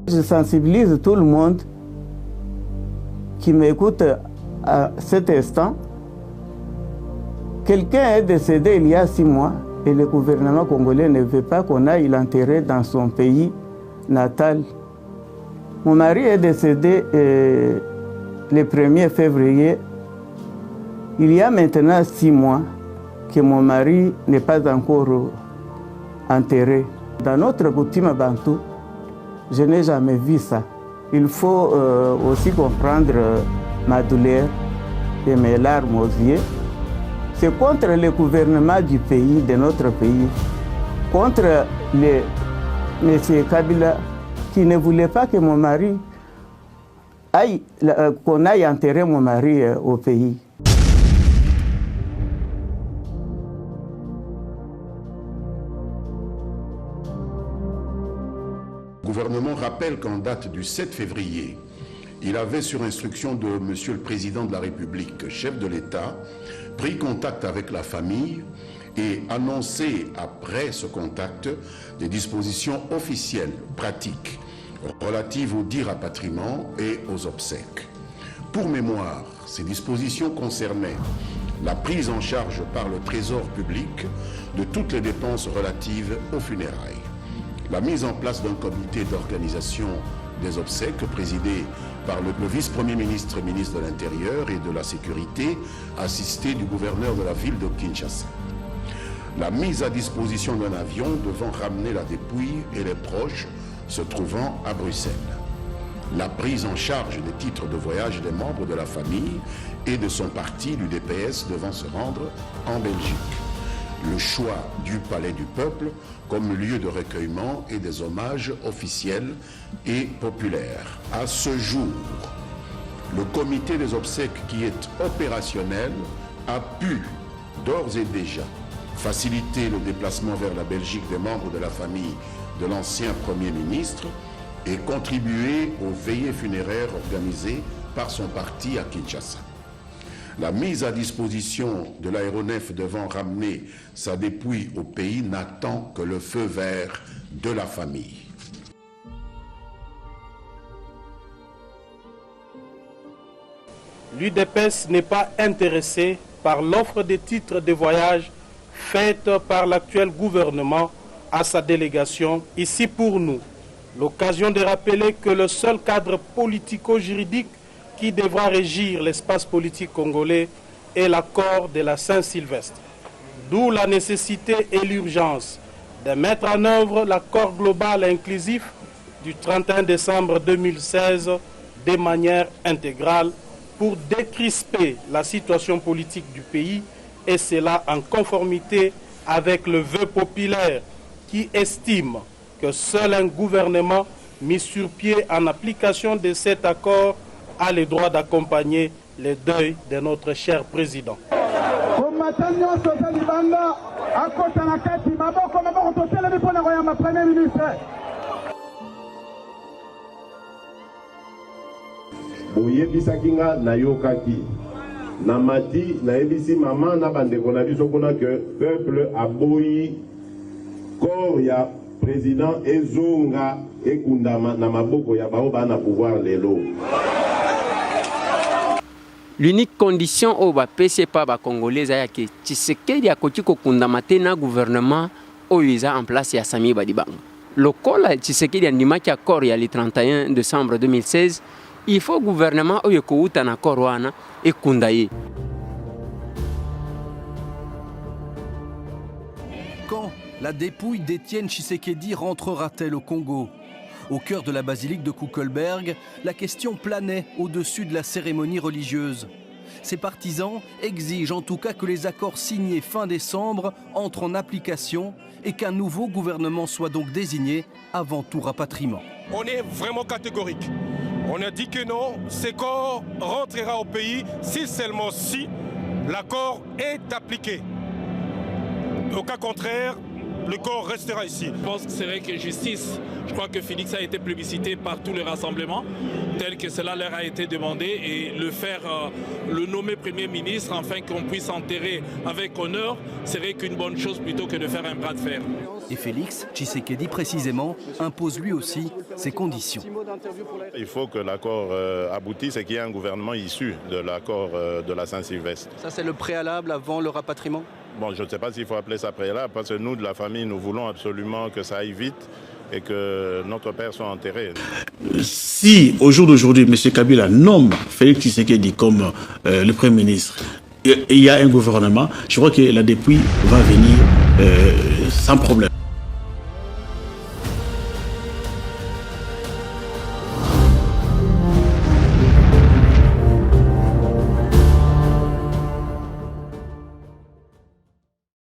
Je sensibilise tout le monde qui m'écoute à cet instant. Quelqu'un est décédé il y a 6 mois et le gouvernement congolais ne veut pas qu'on aille l'enterrer dans son pays natal. Mon mari est décédé le 1er février. Il y a maintenant 6 mois que mon mari n'est pas encore enterré. Dans notre coutume bantou, je n'ai jamais vu ça. Il faut aussi comprendre ma douleur et mes larmes aux yeux. C'est contre le gouvernement du pays, de notre pays, contre M. Kabila, qui ne voulait pas que mon mari aille, qu'on aille enterrer mon mari au pays. Le gouvernement rappelle qu'en date du 7 février, il avait, sur instruction de Monsieur le Président de la République, chef de l'État, pris contact avec la famille et annoncé après ce contact des dispositions officielles, pratiques, relatives au dit rapatriement et aux obsèques. Pour mémoire, ces dispositions concernaient la prise en charge par le Trésor public de toutes les dépenses relatives aux funérailles, la mise en place d'un comité d'organisation des obsèques présidé par le vice-premier ministre, ministre de l'Intérieur et de la Sécurité, assisté du gouverneur de la ville de Kinshasa. La mise à disposition d'un avion devant ramener la dépouille et les proches se trouvant à Bruxelles. La prise en charge des titres de voyage des membres de la famille et de son parti, l'UDPS, devant se rendre en Belgique. Le choix du Palais du Peuple comme lieu de recueillement et des hommages officiels et populaires. À ce jour, le comité des obsèques qui est opérationnel a pu d'ores et déjà faciliter le déplacement vers la Belgique des membres de la famille de l'ancien Premier ministre et contribuer aux veillées funéraires organisées par son parti à Kinshasa. La mise à disposition de l'aéronef devant ramener sa dépouille au pays n'attend que le feu vert de la famille. L'UDPS n'est pas intéressé par l'offre de titres de voyage faite par l'actuel gouvernement à sa délégation. Ici pour nous, l'occasion de rappeler que le seul cadre politico-juridique qui devra régir l'espace politique congolais est l'accord de la Saint-Sylvestre. D'où la nécessité et l'urgence de mettre en œuvre l'accord global et inclusif du 31 décembre 2016 de manière intégrale pour décrisper la situation politique du pays, et cela en conformité avec le vœu populaire qui estime que seul un gouvernement mis sur pied en application de cet accord a le droit d'accompagner le deuil de notre cher président. boyebisaki nga nayokaki namati nayebisi mama na bandeko na biso kuna que peuple aboyi corps ya président ezonga ekundama na maboko ya bao bana pouvoir lelo. L'unique condition au bapese pa ba congolais ya ke Tshisekedi akoki kokundama te na gouvernement oyo eza en place ya Sami Badibanga. Lokola Tshisekedi andimaki accord ya le 31 décembre 2016, il faut gouvernement oyo kouta na accord wana ekunda ye. Quand la dépouille d'Étienne Tshisekedi rentrera-t-elle au Congo? Au cœur de la basilique de Kuckelberg, la question planait au-dessus de la cérémonie religieuse. Ses partisans exigent en tout cas que les accords signés fin décembre entrent en application et qu'un nouveau gouvernement soit donc désigné avant tout rapatriement. On est vraiment catégorique. On a dit que non, ce corps rentrera au pays si seulement si l'accord est appliqué. Au cas contraire, le corps restera ici. Je pense que c'est vrai que justice. Je crois que Félix a été plébiscité par tous les rassemblements, tel que cela leur a été demandé, et le nommer Premier ministre, afin qu'on puisse enterrer avec honneur, serait qu'une bonne chose plutôt que de faire un bras de fer. Et Félix Tshisekedi, précisément, impose lui aussi ses conditions. Il faut que l'accord aboutisse et qu'il y ait un gouvernement issu de l'accord de la Saint-Sylvestre. Ça, c'est le préalable avant le rapatriement? Bon, je ne sais pas s'il faut appeler ça préalable, parce que nous, de la famille, nous voulons absolument que ça aille vite et que notre père soit enterré. Si, au jour d'aujourd'hui, M. Kabila nomme Félix Tshisekedi comme le Premier ministre, il y a un gouvernement, je crois que la dépouille va venir sans problème.